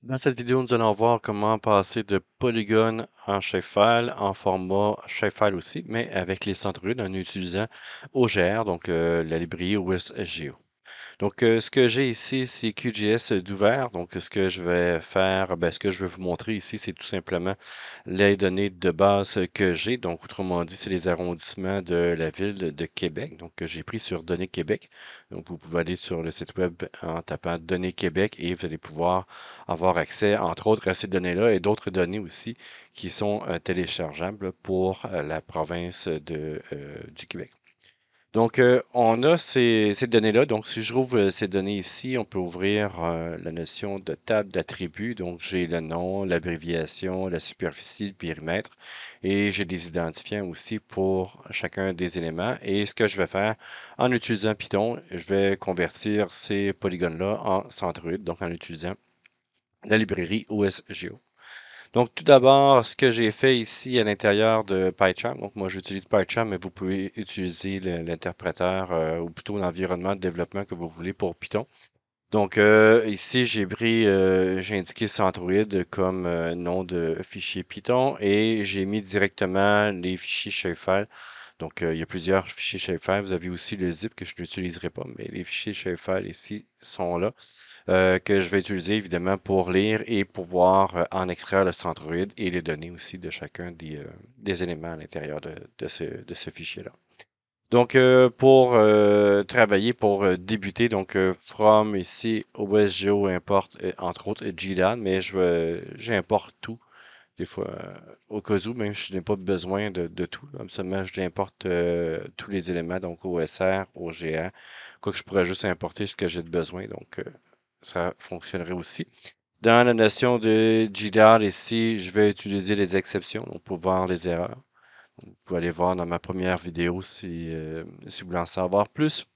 Dans cette vidéo, nous allons voir comment passer de polygone en shapefile en format shapefile aussi, mais avec les centroïdes en utilisant OGR, donc la librairie OSGeo. Donc, ce que j'ai ici, c'est QGIS d'ouvert. Donc, ce que je vais faire, ce que je vais vous montrer ici, c'est tout simplement les données de base que j'ai. Donc, autrement dit, c'est les arrondissements de la ville de Québec. Donc, que j'ai pris sur Données Québec. Donc, vous pouvez aller sur le site web en tapant Données Québec et vous allez pouvoir avoir accès, entre autres, à ces données-là et d'autres données aussi qui sont téléchargeables pour la province du Québec. Donc, on a ces données-là. Donc, si je rouvre ces données ici, on peut ouvrir la notion de table d'attributs. Donc, j'ai le nom, l'abréviation, la superficie, le périmètre. Et j'ai des identifiants aussi pour chacun des éléments. Et ce que je vais faire en utilisant Python, je vais convertir ces polygones-là en centroïdes, donc en utilisant la librairie OSGeo. Donc, tout d'abord, ce que j'ai fait ici à l'intérieur de PyCharm, donc moi j'utilise PyCharm, mais vous pouvez utiliser l'interpréteur ou plutôt l'environnement de développement que vous voulez pour Python. Donc, ici, j'ai indiqué Centroid comme nom de fichier Python et j'ai mis directement les fichiers shapefile. Donc, il y a plusieurs fichiers shapefile. Vous avez aussi le zip que je n'utiliserai pas, mais les fichiers shapefile ici sont là que je vais utiliser évidemment pour lire et pouvoir en extraire le centroïde et les données aussi de chacun des éléments à l'intérieur de ce fichier-là. Donc, pour travailler, pour débuter, donc from ici, OSGeo importe entre autres GDAN, mais j'importe tout. Des fois, au cas où, même je n'ai pas besoin de tout. Comme seulement, je l'importe tous les éléments, donc OSR, OGA, quoi que je pourrais juste importer ce que j'ai de besoin. Donc, ça fonctionnerait aussi. Dans la notion de GDAR ici, je vais utiliser les exceptions donc pour voir les erreurs. Vous pouvez aller voir dans ma première vidéo si vous voulez en savoir plus.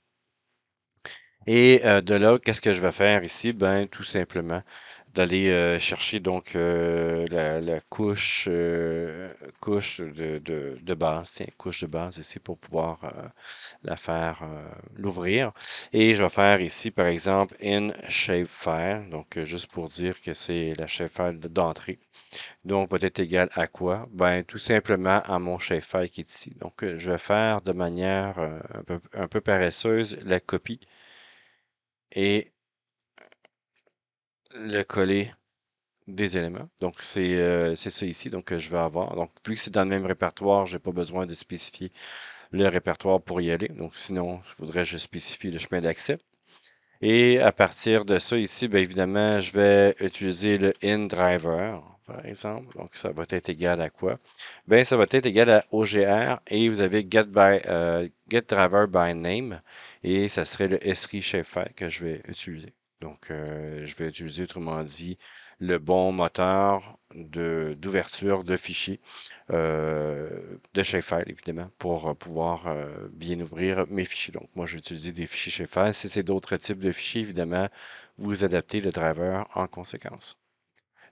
Et de là, qu'est-ce que je vais faire ici? Ben, tout simplement d'aller chercher donc la couche de base, tiens, couche de base ici pour pouvoir la faire l'ouvrir. Et je vais faire ici, par exemple, in shapefile, donc juste pour dire que c'est la shapefile d'entrée. Donc, va être égal à quoi? Ben, tout simplement à mon shapefile qui est ici. Donc, je vais faire de manière un peu paresseuse la copie et le coller des éléments. Donc, c'est ça ici donc, que je vais avoir. Donc, vu que c'est dans le même répertoire, je n'ai pas besoin de spécifier le répertoire pour y aller. Donc, sinon, je voudrais juste spécifier le chemin d'accès. Et à partir de ça ici, bien évidemment, je vais utiliser le InDriver, par exemple. Donc, ça va être égal à quoi? Bien, ça va être égal à OGR et vous avez GetDriver by Name et ça serait le SRI Shapefile que je vais utiliser. Donc, je vais utiliser, autrement dit, le bon moteur d'ouverture de fichiers de shapefile, évidemment, pour pouvoir bien ouvrir mes fichiers. Donc, moi, j'ai utilisé des fichiers shapefile. Si c'est d'autres types de fichiers, évidemment, vous adaptez le driver en conséquence.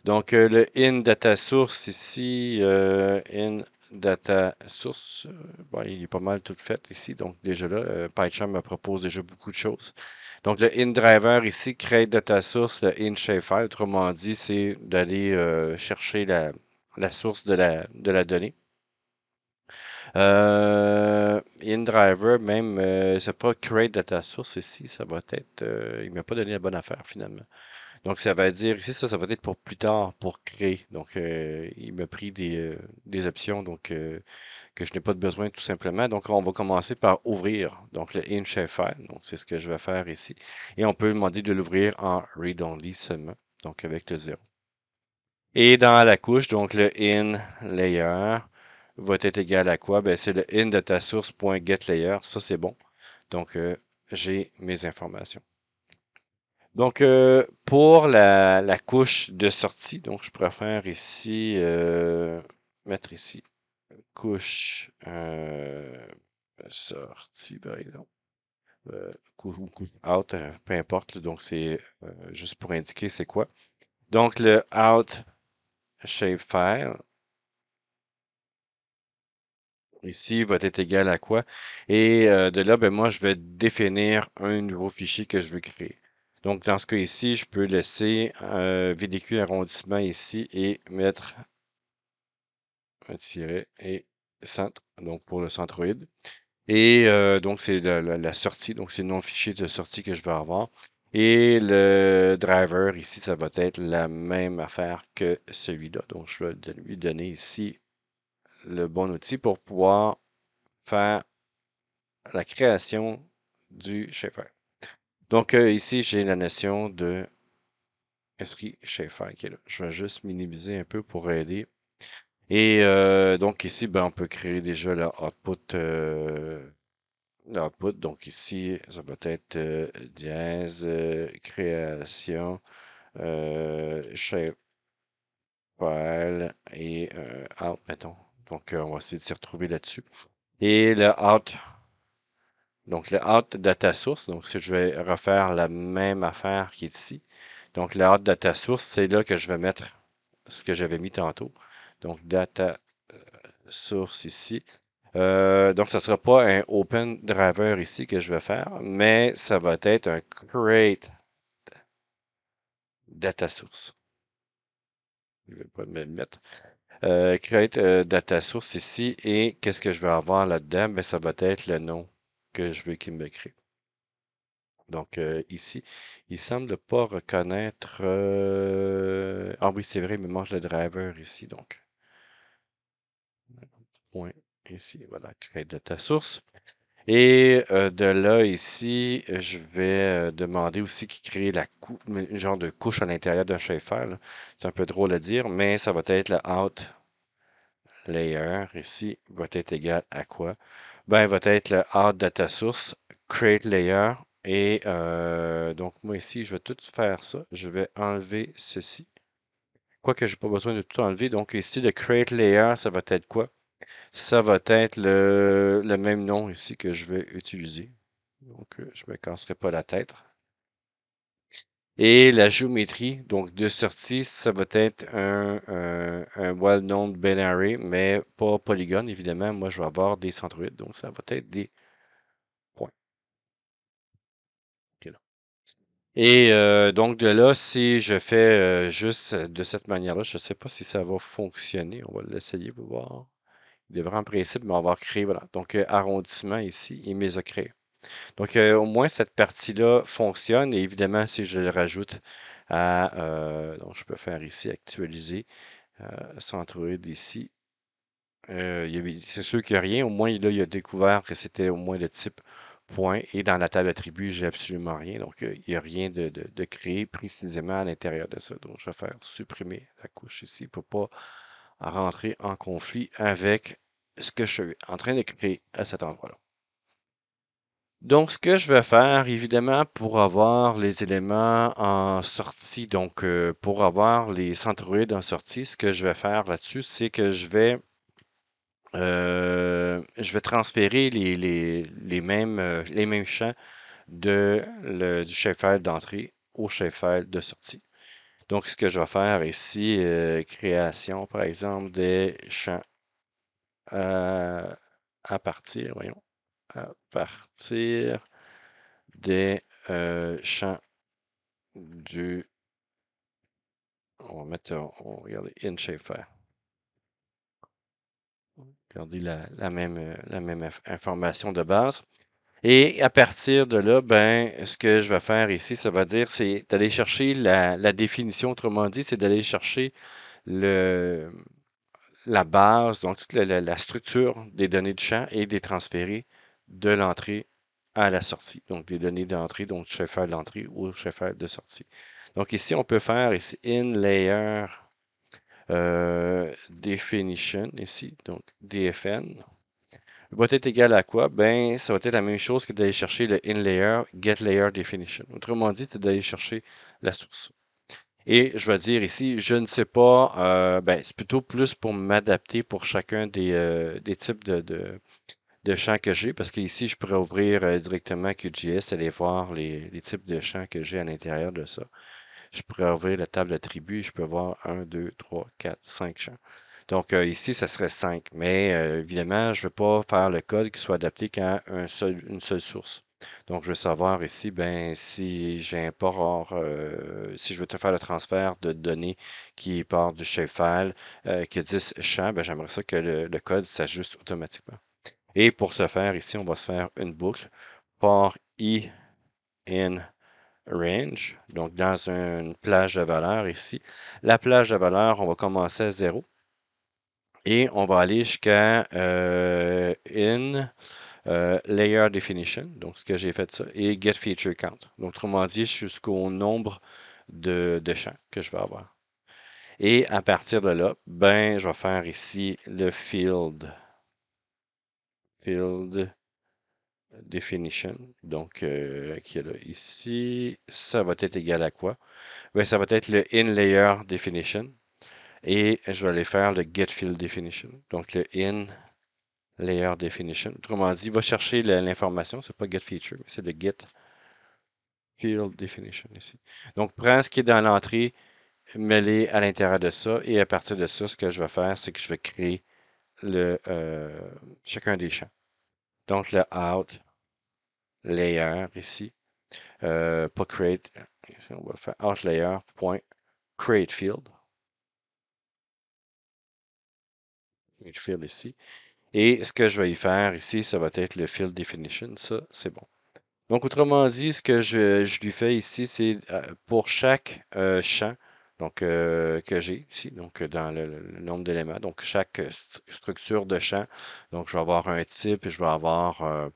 Donc, le in data source ici, in data source, bon, il est pas mal tout fait ici. Donc, déjà là, PyCharm me propose déjà beaucoup de choses. Donc, le in driver ici, create data source, le in shapefile, autrement dit, c'est d'aller chercher la source de la donnée. InDriver, même, c'est pas create data source ici, ça va être, il m'a pas donné la bonne affaire finalement. Donc ça va dire ici, ça va être pour plus tard, pour créer. Donc il m'a pris des options donc que je n'ai pas de besoin tout simplement. Donc on va commencer par ouvrir donc le in shapefile. Donc c'est ce que je vais faire ici. Et on peut demander de l'ouvrir en read only seulement, donc avec le 0. Et dans la couche, donc le in layer va être égal à quoi? Ben, c'est le in de ta source.getLayer. Ça, c'est bon. Donc, j'ai mes informations. Donc, pour la couche de sortie, donc je préfère ici mettre ici couche sortie, par exemple. Couche out, peu importe. Donc, c'est juste pour indiquer c'est quoi. Donc, le out shapefile. Ici va être égal à quoi? Et de là, ben, moi, je vais définir un nouveau fichier que je veux créer. Donc, dans ce cas ici, je peux laisser VDQ arrondissement ici et mettre un tiret et centre, donc pour le centroïde. Et donc, c'est la sortie, donc c'est le nom de fichier de sortie que je vais avoir. Et le driver ici, ça va être la même affaire que celui-là. Donc, je vais lui donner ici le bon outil pour pouvoir faire la création du Shapefile. Donc, ici, j'ai la notion de Esri Shapefile qui est là. Je vais juste minimiser un peu pour aider. Et donc, ici, ben, on peut créer déjà le output. L'output, donc ici, ça va être dièse, création, shapefile et out, mettons. Donc, on va essayer de s'y retrouver là-dessus. Et le out, donc le out data source, donc si je vais refaire la même affaire qui est ici. Donc, le out data source, c'est là que je vais mettre ce que j'avais mis tantôt. Donc, data source ici. Donc, ça ne sera pas un Open Driver ici que je vais faire, mais ça va être un Create Data Source. Je ne vais pas me le mettre. Create Data Source ici, et qu'est-ce que je vais avoir là-dedans? Ben, ça va être le nom que je veux qu'il me crée. Donc, ici, il semble pas reconnaître. Ah oui, c'est vrai, il me manque le driver ici. Donc, point ici, voilà, Create Data Source. Et de là, ici, je vais demander aussi qu'il crée une genre de couche à l'intérieur d'un shapefile. C'est un peu drôle à dire, mais ça va être le out layer ici, va être égal à quoi? Ben, va être le out data source, create layer. Et donc, moi ici, je vais tout faire ça. Je vais enlever ceci. Quoique, je n'ai pas besoin de tout enlever. Donc, ici, le create layer, ça va être quoi? Ça va être le même nom ici que je vais utiliser. Donc, je ne me casserai pas la tête. Et la géométrie, donc de sortie, ça va être un well-known binary, mais pas polygone, évidemment. Moi, je vais avoir des centroïdes, donc ça va être des points. Ok, là. Et donc, de là, si je fais juste de cette manière-là, je ne sais pas si ça va fonctionner. On va l'essayer pour voir. Il devrait en principe m'avoir créé, voilà. Donc, arrondissement ici, il me les a créés. Donc, au moins, cette partie-là fonctionne. Et évidemment, si je le rajoute à... donc, je peux faire ici, actualiser, centroïde ici. C'est sûr qu'il n'y a rien. Au moins, là, il a découvert que c'était au moins le type point. Et dans la table attribut, j'ai absolument rien. Donc, il n'y a rien de créé précisément à l'intérieur de ça. Donc, je vais faire supprimer la couche ici pour ne pas rentrer en conflit avec ce que je suis en train de créer à cet endroit-là. Donc, ce que je vais faire, évidemment, pour avoir les éléments en sortie, donc pour avoir les centroïdes en sortie, ce que je vais faire là-dessus, c'est que je vais transférer les mêmes champs du shapefile d'entrée au shapefile de sortie. Donc, ce que je vais faire ici, création, par exemple, des champs à partir, voyons, à partir des champs du. On va mettre, on va regarder in shapefile. Regardez la même information de base. Et à partir de là, ben, ce que je vais faire ici, ça va dire, c'est d'aller chercher la définition. Autrement dit, c'est d'aller chercher le, la base, donc toute la structure des données de champ et de les transférer de l'entrée à la sortie. Donc, des données d'entrée, donc shapefile d'entrée ou shapefile de sortie. Donc, ici, on peut faire ici in layer definition, ici, donc DFN va être égal à quoi? Ben, ça va être la même chose que d'aller chercher le in layer, get layer definition. Autrement dit, c'est d'aller chercher la source. Et je vais dire ici, je ne sais pas, ben, c'est plutôt plus pour m'adapter pour chacun des types de champs que j'ai, parce qu'ici, je pourrais ouvrir directement QGIS, aller voir les types de champs que j'ai à l'intérieur de ça. Je pourrais ouvrir la table d'attributs et je peux voir 1, 2, 3, 4, 5 champs. Donc ici, ça serait 5. Mais évidemment, je ne veux pas faire le code qui soit adapté qu'à une seule source. Donc, je veux savoir ici, ben, si j'importe, si je veux te faire le transfert de données qui part du shapefile, qui a 10 champs, ben, j'aimerais ça que le code s'ajuste automatiquement. Et pour ce faire, ici, on va se faire une boucle for i in range, donc dans une plage de valeur ici. La plage de valeur, on va commencer à 0 et on va aller jusqu'à in layer definition, donc ce que j'ai fait ça, et get feature count. Donc, autrement dit, jusqu'au nombre de champs que je vais avoir. Et à partir de là, ben, je vais faire ici le field definition, donc qui est là ici. Ça va être égal à quoi? Ben, ça va être le in layer definition. Et je vais aller faire le get field definition. Donc le in layer definition. Autrement dit, va chercher l'information. C'est pas get feature, mais c'est le get field definition ici. Donc, prends ce qui est dans l'entrée, mets-les à l'intérieur de ça. Et à partir de ça, ce que je vais faire, c'est que je vais créer chacun des champs. Donc, le out layer ici. Pas create. Ici, on va faire out layer point create field. Create field ici. Et ce que je vais y faire ici, ça va être le field definition. Ça, c'est bon. Donc, autrement dit, ce que je lui fais ici, c'est pour chaque champ donc, que j'ai ici, donc dans le nombre d'éléments, donc chaque structure de champ, donc je vais avoir un type, je vais avoir euh,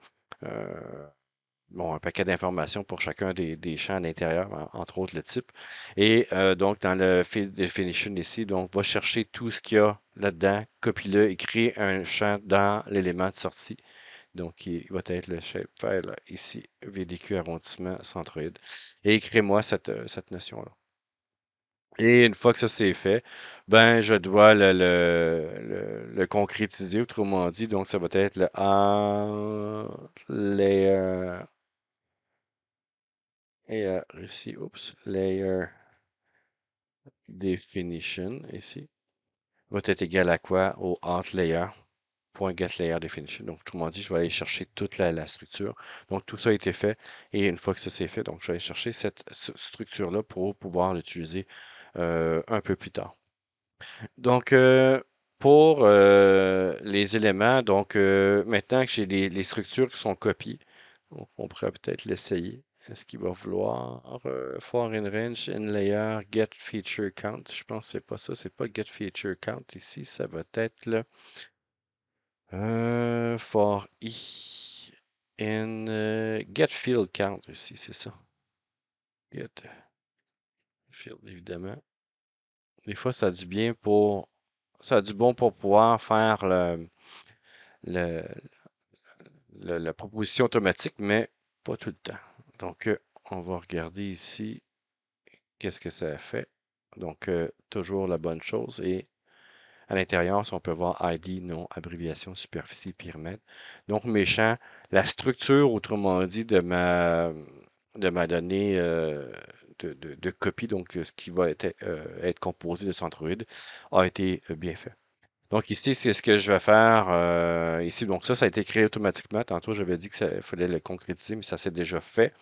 bon, un paquet d'informations pour chacun des champs à l'intérieur, entre autres le type. Et donc, dans le field definition ici, donc, va chercher tout ce qu'il y a là-dedans, copie-le et crée un champ dans l'élément de sortie. Donc, il va être le shapefile ici, VDQ arrondissement centroïde. Et crée-moi cette notion-là. Et une fois que ça c'est fait, ben je dois le concrétiser, autrement dit. Donc, ça va être le layer et ici, oups, layer definition ici va être égal à quoi? Au alt layer. .getLayerDefinition. Donc, autrement dit, je vais aller chercher toute la structure. Donc, tout ça a été fait. Et une fois que ça c'est fait, donc, je vais aller chercher cette structure-là pour pouvoir l'utiliser un peu plus tard. Donc, pour les éléments, donc, maintenant que j'ai les structures qui sont copiées, donc, on pourrait peut-être l'essayer. Est-ce qu'il va vouloir for in range, in layer, get feature count? Je pense que c'est pas ça. C'est pas get feature count ici. Ça va être là. For i in get field count ici, c'est ça. Get field, évidemment. Des fois, ça a du bien pour. Ça a du bon pour pouvoir faire le- la proposition automatique, mais pas tout le temps. Donc, on va regarder ici qu'est-ce que ça fait. Donc, toujours la bonne chose. Et à l'intérieur, si on peut voir ID, nom, abréviation, superficie, périmètre. Donc, mes champs, la structure, autrement dit, de ma donnée de copie, donc ce qui va être composé de Centroid, a été bien fait. Donc ici, c'est ce que je vais faire ici. Donc ça a été créé automatiquement. Tantôt, j'avais dit qu'il fallait le concrétiser, mais ça s'est déjà fait.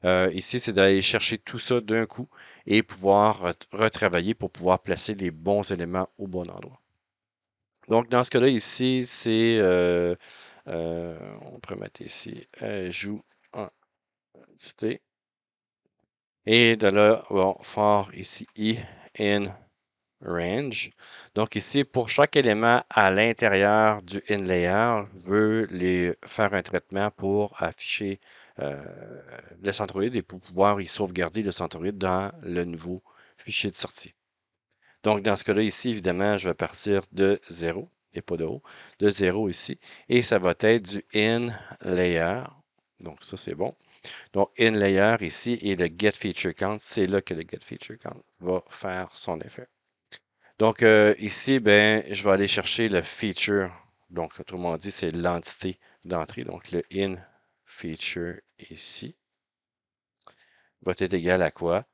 Ici, c'est d'aller chercher tout ça d'un coup et pouvoir retravailler pour pouvoir placer les bons éléments au bon endroit. Donc, dans ce cas-là, ici, c'est, on pourrait mettre ici, ajout entité. Et de là, on va faire ici, i in range. Donc, ici, pour chaque élément à l'intérieur du in layer, je veux les faire un traitement pour afficher le centroïde et pour pouvoir y sauvegarder le centroïde dans le nouveau fichier de sortie. Donc, dans ce cas-là, ici, évidemment, je vais partir de 0 et pas de haut, de 0 ici, et ça va être du in layer. Donc, ça, c'est bon. Donc, in layer ici et le get feature count, c'est là que le get feature count va faire son effet. Donc, ici, ben, je vais aller chercher le feature. Donc, autrement dit, c'est l'entité d'entrée. Donc, le in feature ici va être égal à quoi?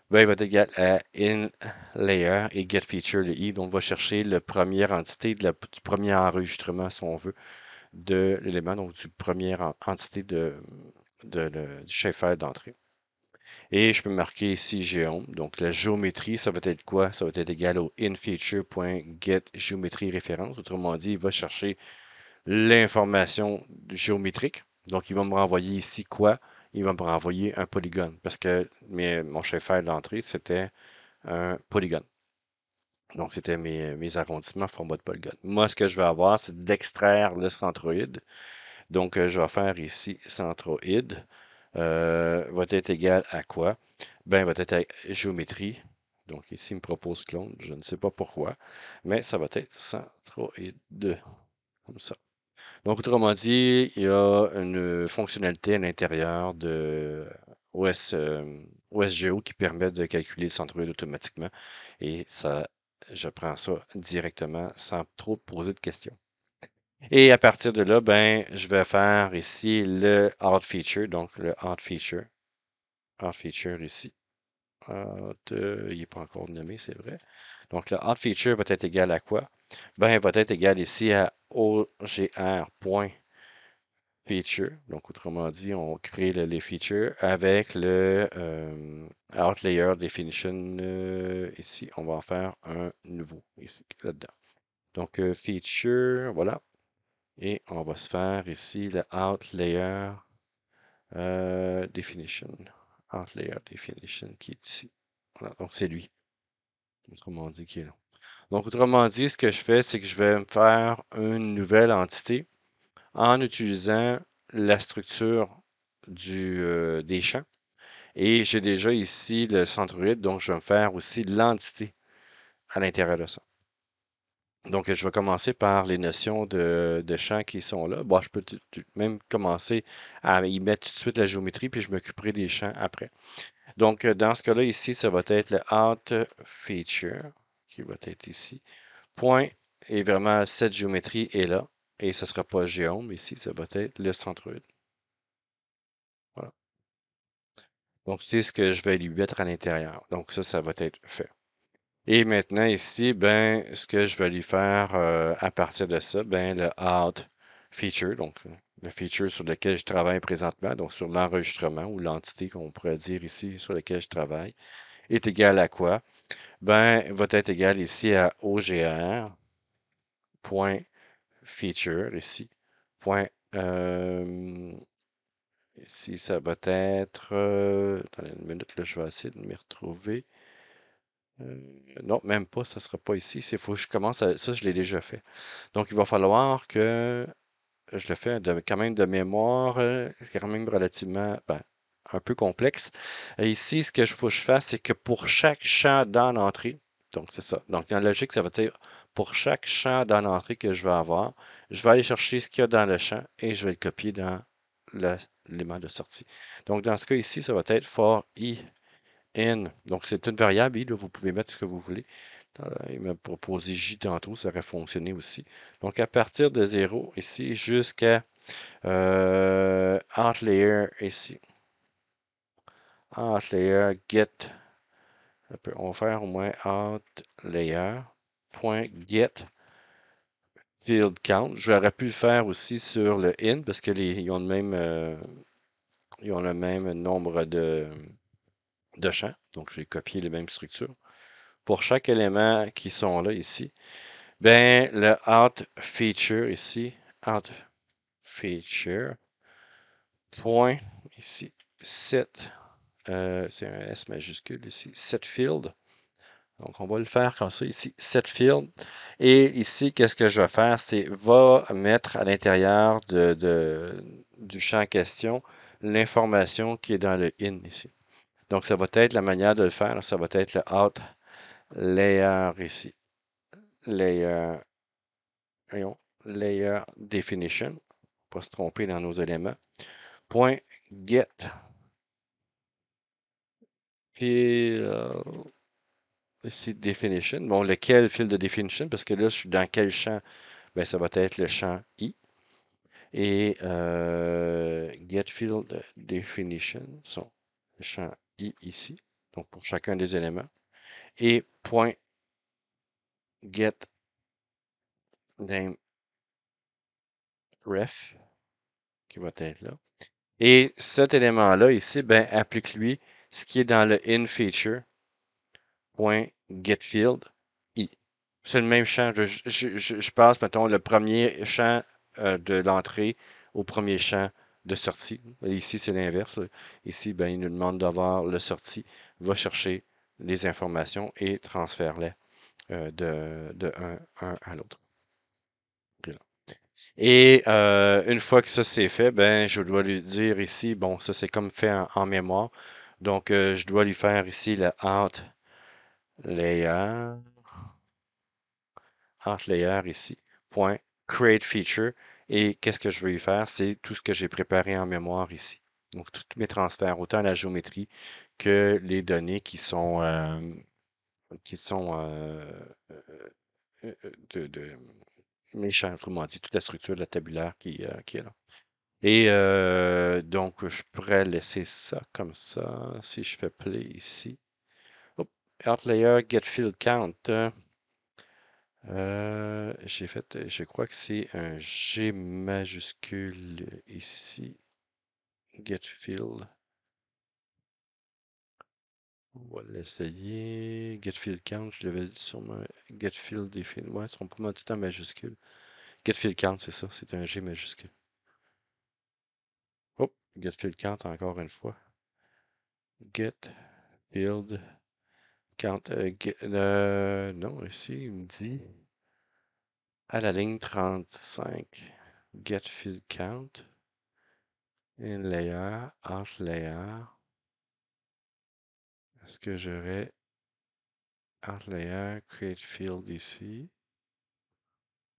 Ben, il va être égal à in layer et get feature, le i. Donc, on va chercher la première entité du premier enregistrement, si on veut, de l'élément, donc du première entité du shapefile d'entrée. Et je peux marquer ici géome. Donc la géométrie, ça va être quoi? Ça va être égal au inFeature.getGeometry référence. Autrement dit, il va chercher l'information géométrique. Donc il va me renvoyer ici quoi? Il va me renvoyer un polygone parce que mon shapefile d'entrée, c'était un polygone. Donc, c'était mes arrondissements format de polygone. Moi, ce que je vais avoir, c'est d'extraire le centroïde. Donc, je vais faire ici centroïde va être égal à quoi? Ben, va être à géométrie. Donc, ici, il me propose clone. Je ne sais pas pourquoi, mais ça va être centroïde, comme ça. Donc, autrement dit, il y a une fonctionnalité à l'intérieur de OSGeo qui permet de calculer le centroïde automatiquement. Et ça, je prends ça directement sans trop poser de questions. Et à partir de là, ben, je vais faire ici le Out Feature. Donc, le Out Feature. Out Feature ici. Il n'est pas encore nommé, c'est vrai. Donc, le Out Feature va être égal à quoi? Ben, il va être égal ici à OGR.feature. Donc, autrement dit, on crée les features avec le Out Layer Definition ici. On va en faire un nouveau ici, là-dedans. Donc, feature, voilà. Et on va se faire ici le Out Layer Definition. Out Layer Definition qui est ici. Voilà, donc c'est lui. Autrement dit, qui est là. Donc, autrement dit, ce que je fais, c'est que je vais me faire une nouvelle entité en utilisant la structure des champs. Et j'ai déjà ici le centroïde, donc je vais me faire aussi l'entité à l'intérieur de ça. Donc, je vais commencer par les notions de champs qui sont là. Bon, je peux même commencer à y mettre tout de suite la géométrie, puis je m'occuperai des champs après. Donc, dans ce cas-là, ici, ça va être le Out Feature, qui va être ici. Point, et vraiment, cette géométrie est là. Et ce ne sera pas géome ici, ça va être le centroïde. Voilà. Donc, c'est ce que je vais lui mettre à l'intérieur. Donc, ça va être fait. Et maintenant, ici, ben, ce que je vais lui faire à partir de ça, ben, le Out Feature, donc le feature sur lequel je travaille présentement, donc sur l'enregistrement ou l'entité qu'on pourrait dire ici sur lequel je travaille, est égal à quoi? Ben, va être égal ici à OGR.feature ici. Point, ici, ça va être. Attendez une minute, là, je vais essayer de m'y retrouver. Non, même pas, ça ne sera pas ici. Il faut que je commence à. Ça, je l'ai déjà fait. Donc, il va falloir que je le fais quand même de mémoire, quand même relativement, ben, un peu complexe. Et ici, ce que je faut que je fasse, c'est que pour chaque champ dans l'entrée, donc c'est ça. Donc, dans la logique, ça va dire pour chaque champ dans l'entrée que je vais avoir, je vais aller chercher ce qu'il y a dans le champ et je vais le copier dans l'élément de sortie. Donc, dans ce cas ici, ça va être for i n. Donc, c'est une variable i, là, vous pouvez mettre ce que vous voulez. Il m'a proposé j tantôt, ça aurait fonctionné aussi. Donc, à partir de 0 ici jusqu'à Out Layer ici. Out Layer get. On va faire au moins Out Layer. Point get field count. J'aurais pu le faire aussi sur le in parce que ils ont ils ont le même nombre de champs. Donc, j'ai copié les mêmes structures. Pour chaque élément qui sont là ici, ben, le out feature ici, out feature, point, ici, set, c'est un S majuscule ici, set field. Donc, on va le faire comme ça ici, set field. Et ici, qu'est-ce que je vais faire? C'est va mettre à l'intérieur du champ en question l'information qui est dans le in ici. Donc, ça va être la manière de le faire. Ça va être le out layer ici. Layer, voyons, layer definition. Pas se tromper dans nos éléments. Point get. Puis, ici, definition. Bon, lequel fil de definition? Parce que là, je suis dans quel champ? Ben, ça va être le champ I. Et get field definition sont le champ I ici. Donc, pour chacun des éléments. Et point get name ref qui va être là. Et cet élément-là ici, ben, applique-lui ce qui est dans le inFeature.getField i. C'est le même champ. Je passe, mettons, le premier champ de l'entrée au premier champ de sortie. Ici, c'est l'inverse. Ici, ben, il nous demande d'avoir le sorti. Va chercher les informations et transfère-les de un à l'autre. Et une fois que ça c'est fait, ben je dois lui dire ici, bon, ça c'est comme fait en mémoire. Donc je dois lui faire ici le layer, layer ici, point create feature. Et qu'est-ce que je veux lui faire? C'est tout ce que j'ai préparé en mémoire ici. Donc tous mes transferts, autant la géométrie que les données qui sont de méchants, autrement dit, toute la structure de la tabulaire qui est là. Et donc, je pourrais laisser ça comme ça. Si je fais play ici. Hop, Art Layer, Get Field Count. J'ai fait, je crois que c'est un G majuscule ici. Get Field. On va l'essayer. Get Field Count, je l'avais dit sûrement. Get Field et Field. Ouais, ils seront pas mal tout en majuscule. Get Field Count, c'est ça. C'est un G majuscule. Hop, Get Field Count encore une fois. Get Field Count. Non, ici, il me dit à la ligne 35, Get Field Count, In Layer, Out Layer. Est-ce que j'aurais Out Layer, Create Field ici?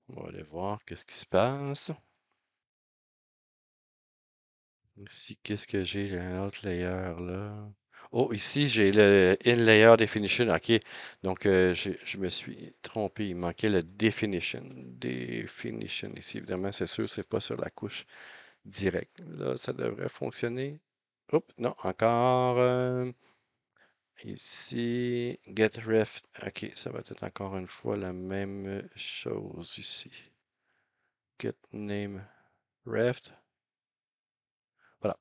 On va aller voir qu'est-ce qui se passe. Ici, qu'est-ce que j'ai, le Out Layer là? Oh, ici, j'ai le In Layer Definition. OK. Donc, je me suis trompé. Il manquait le Definition. Definition ici, évidemment, c'est sûr, c'est pas sur la couche direct. Là, ça devrait fonctionner. Oups, non, encore ici, getRef. OK, ça va être encore une fois la même chose ici. GetNameRef. Voilà.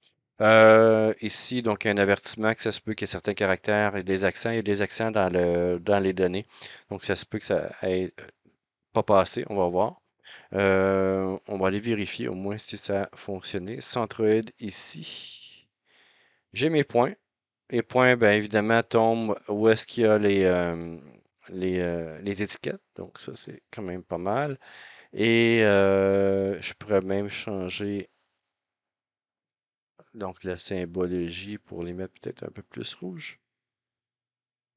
Ici, donc, un avertissement que ça se peut qu'il y ait certains caractères et des accents. Il y a des accents dans les données. Donc, ça se peut que ça ait pas passé. On va voir. On va aller vérifier au moins si ça a fonctionné. Centroid ici. J'ai mes points. Les points, bien évidemment, tombent où est-ce qu'il y a les étiquettes. Donc, ça, c'est quand même pas mal. Et je pourrais même changer donc la symbologie pour les mettre peut-être un peu plus rouge.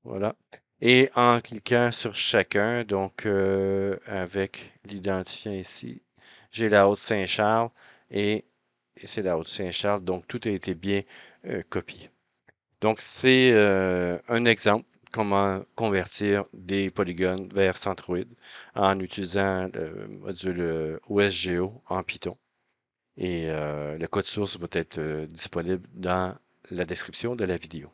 Voilà. Et en cliquant sur chacun, donc avec l'identifiant ici, j'ai la Haute-Saint-Charles et c'est la Haute-Saint-Charles. Donc, tout a été bien copié. Donc, c'est un exemple comment convertir des polygones vers Centroid en utilisant le module OSGeo en Python. Et le code source va être disponible dans la description de la vidéo.